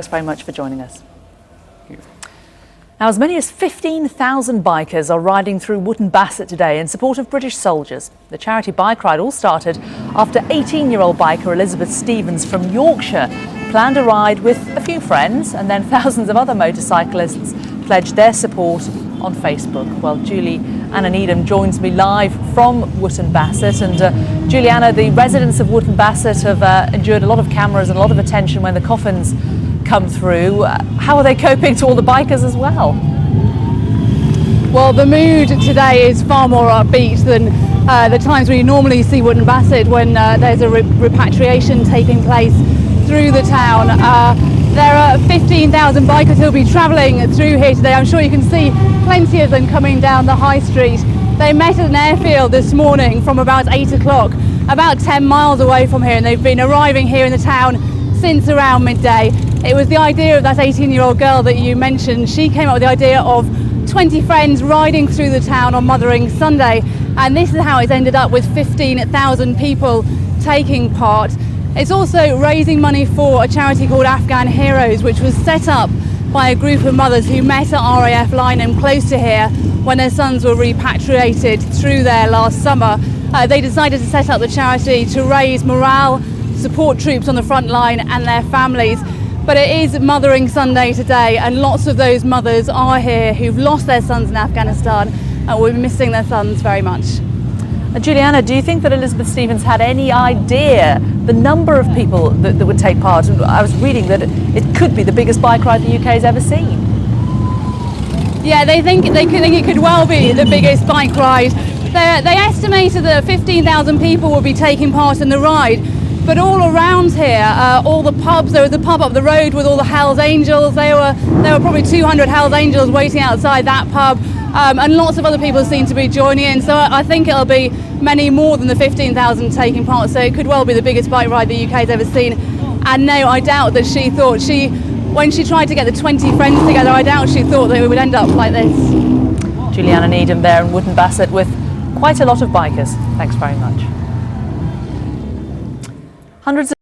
Thanks very much for joining us. Now, as many as 15,000 bikers are riding through Wootton Bassett today in support of British soldiers. The charity bike ride all started after 18-year-old biker Elizabeth Stevens from Yorkshire planned a ride with a few friends, and then thousands of other motorcyclists pledged their support on Facebook. Well, Juliana Needham joins me live from Wootton Bassett. And Juliana, the residents of Wootton Bassett have endured a lot of cameras and a lot of attention when the coffins come through. How are they coping to all the bikers as well? Well, the mood today is far more upbeat than the times we normally see Wootton Bassett when there's a repatriation taking place through the town. There are 15,000 bikers who will be travelling through here today. I'm sure you can see plenty of them coming down the high street. They met at an airfield this morning from about 8 o'clock, about 10 miles away from here, and they've been arriving here in the town since around midday. It was the idea of that 18-year-old girl that you mentioned. She came up with the idea of 20 friends riding through the town on Mothering Sunday, and this is how it's ended up with 15,000 people taking part. It's also raising money for a charity called Afghan Heroes, which was set up by a group of mothers who met at RAF Lyneham close to here when their sons were repatriated through there last summer. They decided to set up the charity to raise morale, support troops on the front line and their families. But it is Mothering Sunday today, and lots of those mothers are here who've lost their sons in Afghanistan and will be missing their sons very much. Juliana, do you think that Elizabeth Stevens had any idea the number of people that would take part? And I was reading that it could be the biggest bike ride the UK's ever seen. Yeah, they think it could well be the biggest bike ride. They estimated that 15,000 people will be taking part in the ride. But all around here, all the pubs, there was a pub up the road with all the Hells Angels. There were probably 200 Hells Angels waiting outside that pub, and lots of other people seem to be joining in. So I think it'll be many more than the 15,000 taking part. So it could well be the biggest bike ride the UK's ever seen. And no, I doubt that she thought when she tried to get the 20 friends together, I doubt she thought that it would end up like this. Juliana Needham there in Wootton Bassett with quite a lot of bikers. Thanks very much. Hundreds of